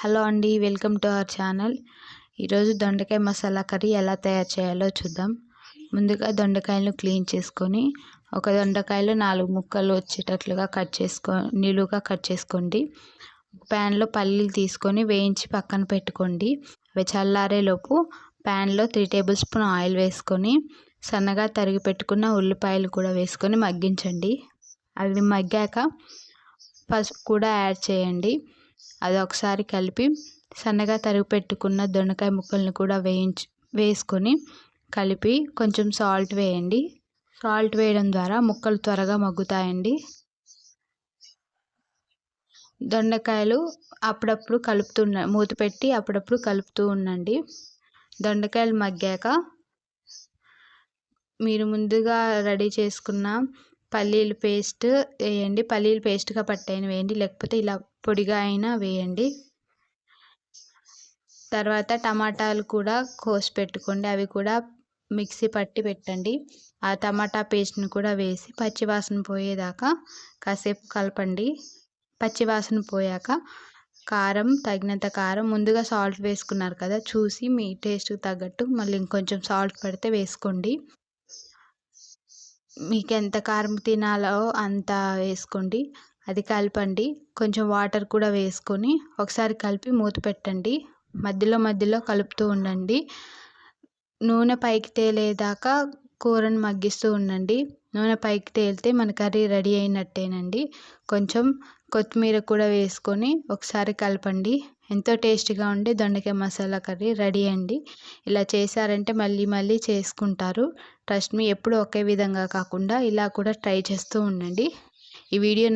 Hello అండి, welcome to our channel. ఈరోజు దొండకాయ మసాలా కర్రీ ఎలా తయారు చేయాలో చూద్దాం. ముందుగా దొండకాయలను క్లీన్ చేసుకొని ఒక దొండకాయలు 4 ముక్కలు వచ్చేటట్లుగా నిలువుగా కట్ చేసుకోండి. ప్యాన్లో పల్లీలు తీసుకొని వేయించి పక్కన పెట్టుకోండి. అవి చల్లారేలోపు ప్యాన్లో 3 టేబుల్ స్పూన్ ఆయిల్ వేసుకొని సన్నగా తరిగి పెట్టుకున్న ఉల్లిపాయలు కూడా వేసుకొని మగ్గించండి. అవి మగ్గాక పసుపు కూడా యాడ్ చేయండి. అది ఒకసారి కలిపి సన్నగా తరిగి పెట్టుకున్న దొండకాయ ముక్కల్ని కూడా వేసుకొని కలిపి కొంచెం సాల్ట్ వేయండి. సాల్ట్ వేయడం ద్వారా ముక్కలు త్వరగా మగ్గుతాయండి. దొండకాయలు అప్పుడప్పుడు మూత పెట్టి అప్పుడప్పుడు కలుపుతూ ఉండండి. దొండకాయలు మగ్గాక మీరు ముందుగా రెడీ చేసుకున్న పల్లీల పేస్ట్ వేయండి. పల్లీలు పేస్ట్గా పట్టైన వేయండి, లేకపోతే ఇలా పొడిగా అయినా వేయండి. తర్వాత టమాటాలు కూడా కోసి పెట్టుకోండి, అవి కూడా మిక్సీ పట్టి పెట్టండి. ఆ టమాటా పేస్ట్ని కూడా వేసి పచ్చివాసన పోయేదాకా కాసేపు కలపండి. పచ్చివాసన పోయాక కారం, తగినంత కారం, ముందుగా సాల్ట్ వేసుకున్నారు కదా, చూసి మీ టేస్ట్కి తగ్గట్టు మళ్ళీ ఇంకొంచెం సాల్ట్ పడితే వేసుకోండి. మీకు ఎంత కారం తినాలో అంత వేసుకోండి. అది కలపండి. కొంచెం వాటర్ కూడా వేసుకొని ఒకసారి కలిపి మూత పెట్టండి. మధ్యలో మధ్యలో కలుపుతూ ఉండండి. నూనె పైకి తేలేదాకా కూరను మగ్గిస్తూ ఉండండి. నూనె పైకి తేలితే మన కర్రీ రెడీ అయినట్టేనండి. కొంచెం కొత్తిమీర కూడా వేసుకొని ఒకసారి కలపండి. ఎంతో టేస్టీగా ఉండే దొండకాయ మసాలా కర్రీ రెడీ అండి. ఇలా చేశారంటే మళ్ళీ మళ్ళీ చేసుకుంటారు. ట్రస్ట్ మీ, ఎప్పుడు ఒకే విధంగా కాకుండా ఇలా కూడా ట్రై చేస్తూ ఉండండి. ఈ వీడియో